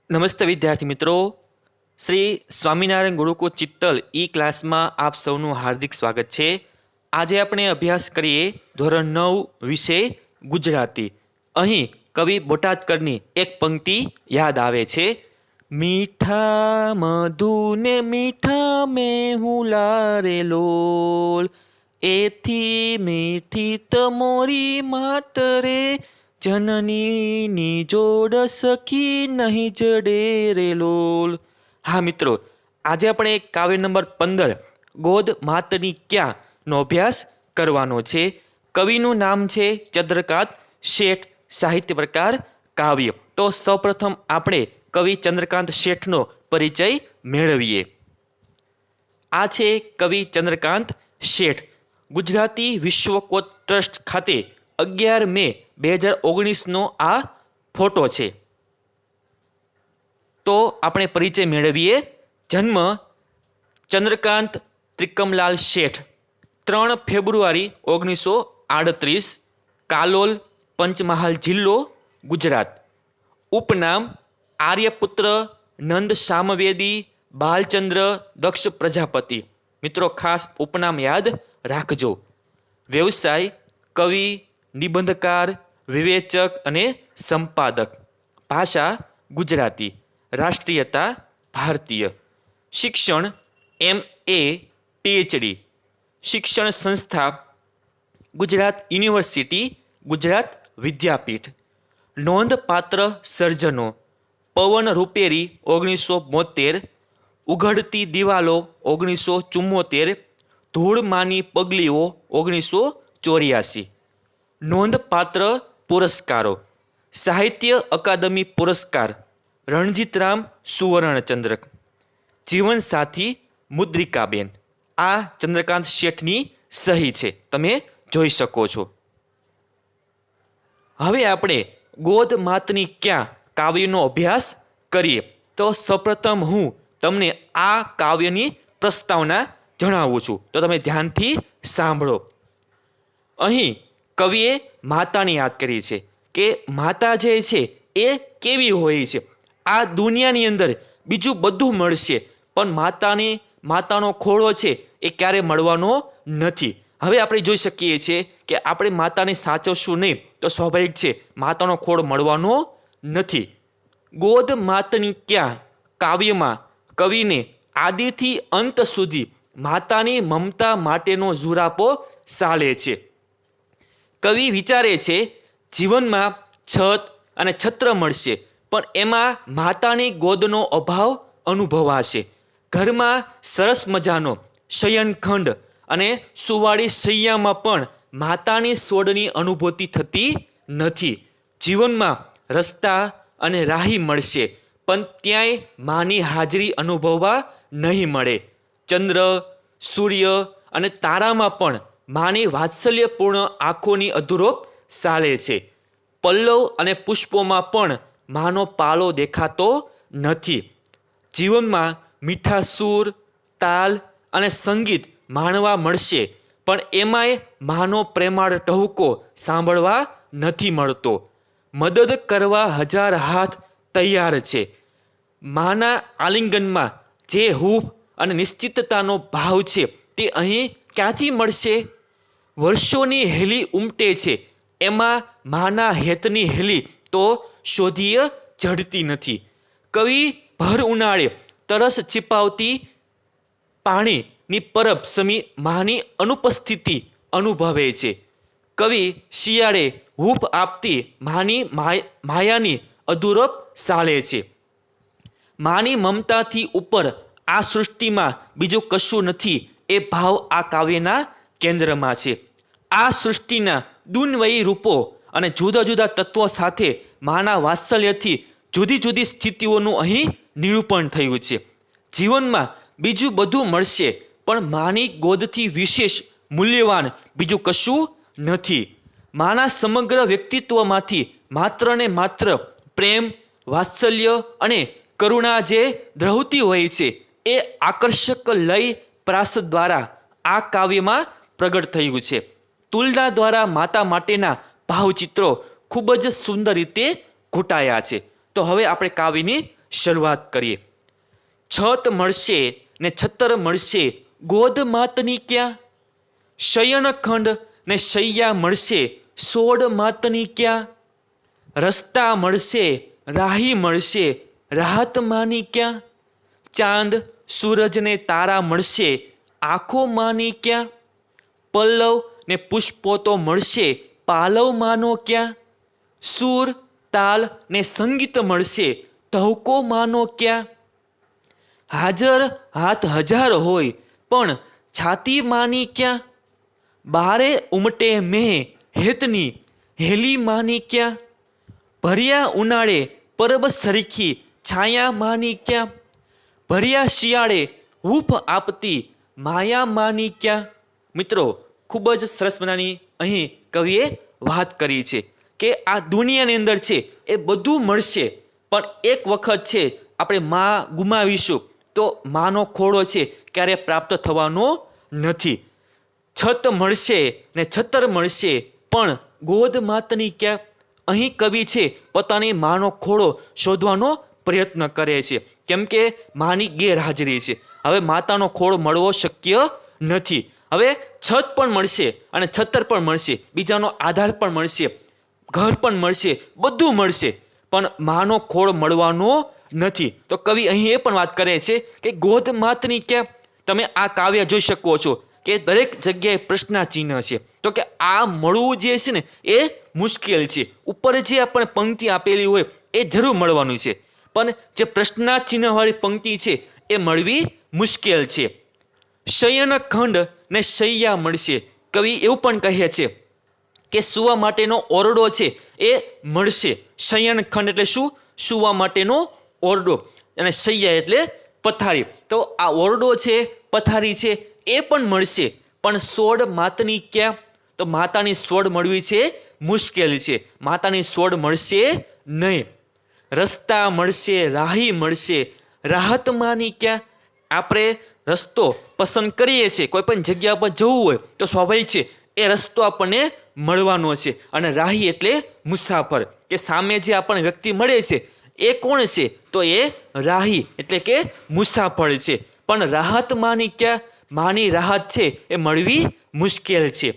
નમસ્તે વિદ્યાર્થી મિત્રો, શ્રી સ્વામિનારાયણ ગુરુકુળ ચિત્તલ ઈ ક્લાસમાં આપ સૌનું હાર્દિક સ્વાગત છે. આજે આપણે અભ્યાસ કરીએ ધોરણ 9 વિષય ગુજરાતી. અહીં કવિ બોટાદકરની એક પંક્તિ યાદ આવે છે. મીઠા મધુને મીઠા મેહુલા રે લોલ, એથી મીઠી તમોરી માત રે, જનનીની જોડ સખી નહીં જડે રે લોલ. હા મિત્રો, આજે આપણે કાવ્ય નંબર 15 ગોદ માતની ક્યાં નો અભ્યાસ કરવાનો છે. કવિનું નામ છે ચંદ્રકાંત શેઠ. સાહિત્ય પ્રકાર કાવ્ય. તો સૌપ્રથમ આપણે કવિ ચંદ્રકાંત શેઠનો પરિચય મેળવીએ. આ છે કવિ ચંદ્રકાંત શેઠ. ગુજરાતી વિશ્વકોશ ટ્રસ્ટ ખાતે 11 મે 2019નો આ ફોટો છે. તો આપણે પરિચય મેળવીએ. જન્મ ચંદ્રકાંત ત્રિકમલાલ શેઠ, 3 ફેબ્રુઆરી 1938, કાલોલ, પંચમહાલ જિલ્લો, ગુજરાત. ઉપનામ આર્યપુત્ર, નંદ સામવેદી, બાલચંદ્ર, દક્ષ પ્રજાપતિ. મિત્રો ખાસ ઉપનામ યાદ રાખજો. વ્યવસાય કવિ, નિબંધકાર, વિવેચક અને સંપાદક. ભાષા ગુજરાતી. રાષ્ટ્રીયતા ભારતીય. શિક્ષણ MA PhD. શિક્ષણ સંસ્થા ગુજરાત યુનિવર્સિટી, ગુજરાત વિદ્યાપીઠ. નોંધપાત્ર સર્જનો: પવન રૂપેરી 1972, ઉઘડતી દિવાલો 1974, ધૂળમાની પગલીઓ 1984. નોંધપાત્ર પુરસ્કારો: સાહિત્ય અકાદમી પુરસ્કાર, રણજીતરામ સુવર્ણચંદ્રક. જીવનસાથી મુદ્રિકાબેન. આ ચંદ્રકાંત શેઠની સહી છે, તમે જોઈ શકો છો. હવે આપણે ગોદ માતની ક્યાં કાવ્યનો અભ્યાસ કરીએ. તો સૌપ્રથમ હું તમને આ કાવ્યની પ્રસ્તાવના જણાવું છું, તો તમે ધ્યાનથી સાંભળો. અહીં કવિએ માતાને યાદ કરી છે કે માતા જે છે એ કેવી હોય છે. આ દુનિયાની અંદર બીજું બધું મળશે, પણ માતાનો ખોળો છે એ ક્યારે મળવાનો નથી. હવે આપણે જોઈ શકીએ છીએ કે આપણે માતાને સાચવશું નહીં તો સ્વાભાવિક છે માતાનો ખોળ મળવાનો નથી. ગોદ માતની ક્યાં કાવ્યમાં કવિને આદિથી અંત સુધી માતાની મમતા માટેનો ઝુરાપો સાલે છે. કવિ વિચારે છે જીવનમાં છત અને છત્ર મળશે, પણ એમાં માતાની ગોદનો અભાવ અનુભવાશે. ઘરમાં સરસ મજાનો શયનખંડ અને સુવાળી શૈયામાં પણ માતાની સોડની અનુભૂતિ થતી નથી. જીવનમાં રસ્તા અને રાહી મળશે, પણ ત્યાંય માની હાજરી અનુભવવા નહીં મળે. ચંદ્ર, સૂર્ય અને તારામાં પણ માની વાત્સલ્યપૂર્ણ આંખોની અધૂરોપ સાલે છે. પલ્લવ અને પુષ્પોમાં પણ માનો પાલો દેખાતો નથી. જીવનમાં મીઠા સૂર, તાલ અને સંગીત માણવા મળશે, પણ એમાંય માનો પ્રેમાળ ટહુકો સાંભળવા નથી મળતો. મદદ કરવા 1000 હાથ તૈયાર છે. માના આલિંગનમાં જે હૂંફ અને નિશ્ચિતતાનો ભાવ છે તે અહીં ક્યાંથી મળશે? વર્ષોની હેલી ઉમટે છે, એમાં માના હેતની હેલી તો શોધીય જડતી નથી. કવિ ભર ઉનાળે તરસ छिपावती પાણીની પરબ સમી માની અનુપસ્થિતિ અનુભવે છે. કવિ શિયાળે હૂંફ આપતી માની માયાની અધૂરપ સાલે છે. માની મમતાથી ઉપર આ સૃષ્ટિમાં બીજું કશું નથી, એ ભાવ આ કાવ્યના કેન્દ્રમાં છે. આ સૃષ્ટિના દુન્વયી રૂપો અને જુદા જુદા તત્વો સાથે માના વાત્સલ્યથી જુદી જુદી સ્થિતિઓનું અહીં નિરૂપણ થયું છે. જીવનમાં બીજું બધું મળશે, પણ માની ગોદથી વિશેષ મૂલ્યવાન બીજું કશું નથી. માના સમગ્ર વ્યક્તિત્વમાંથી માત્ર ને માત્ર પ્રેમ, વાત્સલ્ય અને કરુણા જે દ્રવતી હોય છે એ આકર્ષક લય પ્રાસ દ્વારા આ કાવ્યમાં પ્રગટ થયું છે. તુલના દ્વારા માતા માટેના ભાવચિત્રો ખૂબ જ સુંદર રીતે ઘૂંટાયા છે. તો હવે આપણે કાવ્યની શરૂઆત કરીએ. છત મળશે ને છત્તર મળશે, ગોદ માતની ક્યાં? શયનખંડ ને શૈયા મળશે, સોડ માતની ક્યાં? રસ્તા મળશે, રાહી મળશે, રાહત માની ક્યાં? ચાંદ સૂરજ ને તારા મળશે, આંખો માની ક્યાં? પલ્લવ ને પુષ્પો તો મળશે, પાલવ માનો ક્યાં? સૂર તાલ ને સંગીત મળશે, ટહુકો માનો ક્યાં? હાજર હાથ હજાર હોય પણ છાતી માની ક્યાં? બારે ઉમટે મેં હેતની હેલી માની ક્યાં? ભર્યા ઉનાળે પરબ સરખી છાયા માની ક્યાં? ભર્યા શિયાળે હૂફ આપતી માયા માની ક્યાં? મિત્રો, ખૂબ જ સરસ મજાની અહીં કવિએ વાત કરી છે કે આ દુનિયાની અંદર છે એ બધું મળશે, પણ એક વખત છે આપણે માં ગુમાવીશું તો માનો ખોળો છે ક્યારે પ્રાપ્ત થવાનો નથી. છત મળશે ને છત્તર મળશે, પણ ગોદ માતની ક્યાં? અહીં કવિ છે પોતાની માનો ખોળો શોધવાનો પ્રયત્ન કરે છે, કેમ કે માની ગેરહાજરી છે. હવે માતાનો ખોળો મળવો શક્ય નથી. હવે છત પણ મળશે અને છત્તર પણ મળશે, બીજાનો આધાર પણ મળશે, ઘર પણ મળશે, બધું મળશે, પણ માનો ખોળ મળવાનો નથી. તો કવિ અહીં એ પણ વાત કરે છે કે ગોદ માતની ક્યાં? તમે આ કાવ્ય જોઈ શકો છો કે દરેક જગ્યાએ પ્રશ્નાચિહ્ન છે. તો કે આ મળવું જે છે ને એ મુશ્કેલ છે. ઉપર જે આપણે પંક્તિ આપેલી હોય એ જરૂર મળવાનું છે, પણ જે પ્રશ્નાચિહ્નવાળી પંક્તિ છે એ મળવી મુશ્કેલ છે. શયનખંડ ને શૈયા મળશે. કવિ એવું પણ કહે છે કે સૂવા માટેનો ઓરડો છે એ મળશે. શયનખંડ એટલે શું? સૂવા માટેનો ઓરડો, અને શૈયા એટલે પથારી. તો આ ઓરડો છે, પથારી છે એ પણ મળશે, પણ સોડ માતની ક્યાં? તો માતાની સોડ મળવી છે મુશ્કેલ છે. માતાની સોડ મળશે નહીં. રસ્તા મળશે, રાહી મળશે, રાહત માની ક્યાં? આપણે રસ્તો પસંદ કરીએ છીએ, કોઈ પણ જગ્યા પર જવું હોય તો સ્વાભાવિક છે એ રસ્તો આપણને મળવાનો છે. અને રાહી એટલે મુસાફર, કે સામે જે આપણને વ્યક્તિ મળે છે એ કોણ છે? તો એ રાહી એટલે કે મુસાફર છે. પણ રાહત માની ક્યાં? માની રાહત છે એ મળવી મુશ્કેલ છે.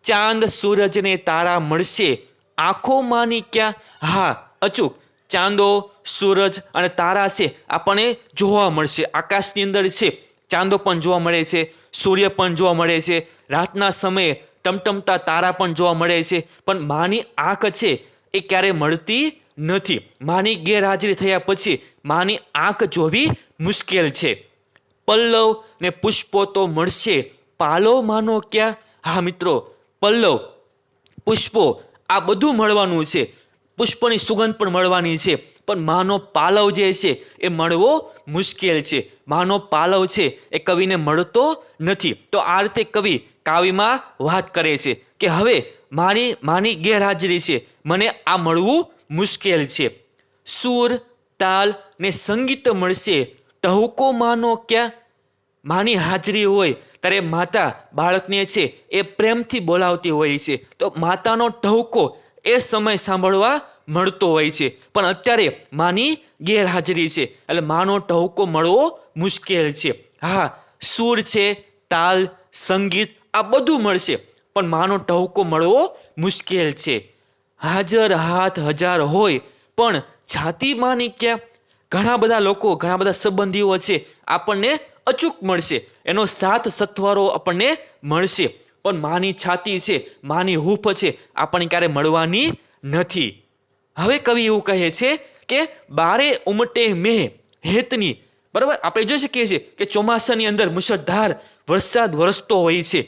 ચાંદ સૂરજ ને તારા મળશે, આંખો માની ક્યાં? હા, અચૂક ચાંદો સૂરજ અને તારા છે આપણને જોવા મળશે. આકાશની અંદર છે ચાંદો પણ જોવા મળે છે, સૂર્ય પણ જોવા મળે છે, રાતના સમયે ટમટમતા તારા પણ જોવા મળે છે, પણ માની આંખ છે એ ક્યારે મળતી નથી. માની ગેરહાજરી થયા પછી માની આંખ જોવી મુશ્કેલ છે. પલ્લવ ને પુષ્પો તો મળશે, પાલવ માનો ક્યાં? હા મિત્રો, પલ્લવ પુષ્પો આ બધું મળવાનું છે, પુષ્પની સુગંધ પણ મળવાની છે, પણ માનો પાલવ જે છે એ મળવો મુશ્કેલ છે. માનો પાલવ છે એ કવિને મળતો નથી. તો આ રીતે કવિ કાવ્યમાં વાત કરે છે કે હવે માની ગેરહાજરી છે, મને આ મળવું મુશ્કેલ છે. સૂર તાલ ને સંગીત મળશે, ટહુકો માનો ક્યાં? માની હાજરી હોય ત્યારે માતા બાળકને છે એ પ્રેમથી બોલાવતી હોય છે, તો માતાનો ટહુકો એ સમય સાંભળવા મળતો હોય છે. પણ અત્યારે માની ગેરહાજરી છે એટલે માનો ટહુકો મળવો મુશ્કેલ છે. હા, સૂર છે, તાલ, સંગીત આ બધું મળશે, પણ માનો ટહુકો મળવો મુશ્કેલ છે. હાજર હાથ હજાર હોય પણ છાતી માની ક્યાં? ઘણા બધા લોકો, ઘણા બધા સંબંધીઓ છે આપણને અચૂક મળશે, એનો સાથ સથવારો આપણને મળશે, પણ માની છાતી છે, માની હૂફ છે આપણને ક્યારે મળવાની નથી. હવે કવિ એવું કહે છે કે બારે ઉમટે મેં હેતની, બરાબર, આપણે જોઈ શકીએ છીએ કે ચોમાસાની અંદર મુશળધાર વરસાદ વરસતો હોય છે,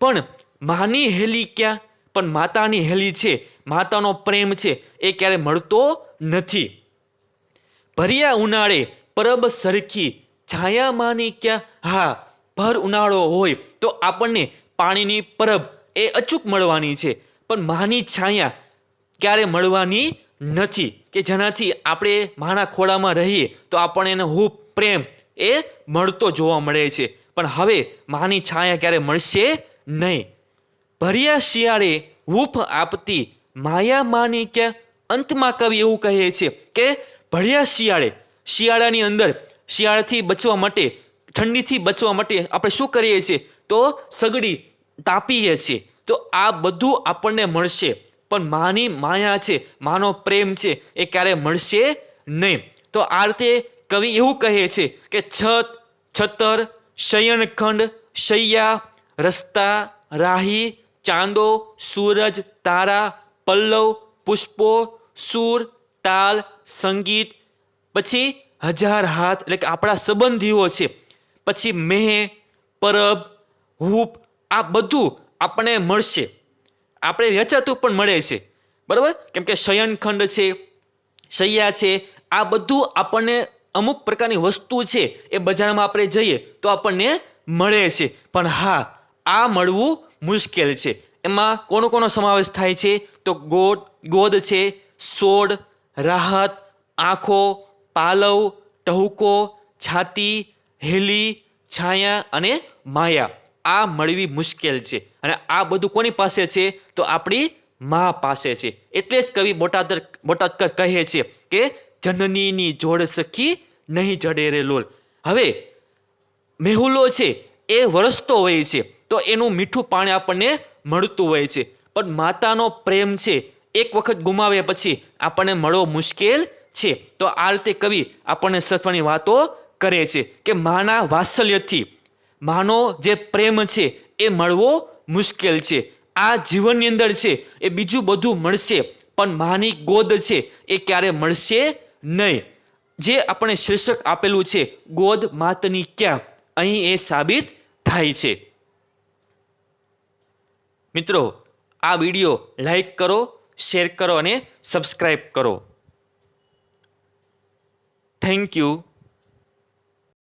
પણ માની હેલી ક્યાં? પણ માતાની હેલી છે, માતાનો પ્રેમ છે એ ક્યારે મળતો નથી. ભર્યા ઉનાળે પરબ સરખી છાયા માની ક્યાં? હા, ભર ઉનાળો હોય તો આપણને પાણીની પરબ એ અચૂક મળવાની છે, પણ માની છાયા ક્યારે મળવાની નથી, કે જેનાથી આપણે માના ખોળામાં રહીએ તો આપણને એનો હૂપ પ્રેમ એ મળતો જોવા મળે છે, પણ હવે માની છાયા ક્યારે મળશે નહીં. ભર્યા શિયાળે હૂફ આપતી માયા માની ક્યાં? અંતમાં કવિ એવું કહે છે કે ભર્યા શિયાળે, શિયાળાની અંદર શિયાળાથી બચવા માટે, ઠંડીથી બચવા માટે આપણે શું કરીએ છીએ? તો સગડી તાપીએ છીએ. તો આ બધું આપણને મળશે, પણ માની માયા છે, માનો પ્રેમ છે, એ ક્યારે મળશે નહીં. તો આ રીતે કવિ એવું કહે છે કે છત, છતર, શયનખંડ, શૈયા, રસ્તા, રાહી, ચાંદો, સૂરજ, તારા, પલ્લવ, પુષ્પો, સૂર, તાલ, સંગીત, પછી હજાર હાથ એટલે કે આપણા સંબંધીઓ છે, પછી મેહ, પરબ, હૂપ, આ બધું આપણને મળશે. આપણે વેચાતું પણ મળે છે, બરાબર? કેમ કે શયનખંડ છે, શૈયા છે, આ બધું આપણને અમુક પ્રકારની વસ્તુ છે એ બજારમાં આપણે જઈએ તો આપણને મળે છે. પણ હા, આ મળવું મુશ્કેલ છે. એમાં કોનો સમાવેશ થાય છે? તો ગોદ છે, સોડ, રાહત, આંખો, પાલવ, ટહુકો, છાતી, હેલી, છાયા અને માયા. આ મળવી મુશ્કેલ છે. અને આ બધું કોની પાસે છે? તો આપણી મા પાસે છે. એટલે જ કવિ બોટાદકર કહે છે કે જનનીની જોડ સખી નહીં જડે રે લોલ. હવે મેહુલો છે એ વરસતો હોય છે, તો એનું મીઠું પાણી આપણને મળતું હોય છે, પણ માતાનો પ્રેમ છે એક વખત ગુમાવ્યા પછી આપણને મળવો મુશ્કેલ છે. તો આ રીતે કવિ આપણને સત્વની વાતો કરે છે કે માના વાત્સલ્યથી, માનો જે પ્રેમ છે એ મળવો મુશ્કેલ છે. આ જીવનની અંદર છે એ બીજું બધું મળશે, પણ માની ગોદ છે એ ક્યારે મળશે નહીં. જે આપણે શીર્ષક આપેલું છે ગોદ માતની ક્યાં, અહીં એ સાબિત થાય છે. મિત્રો, આ વિડીયો લાઈક કરો, શેર કરો અને સબસ્ક્રાઈબ કરો. Thank you.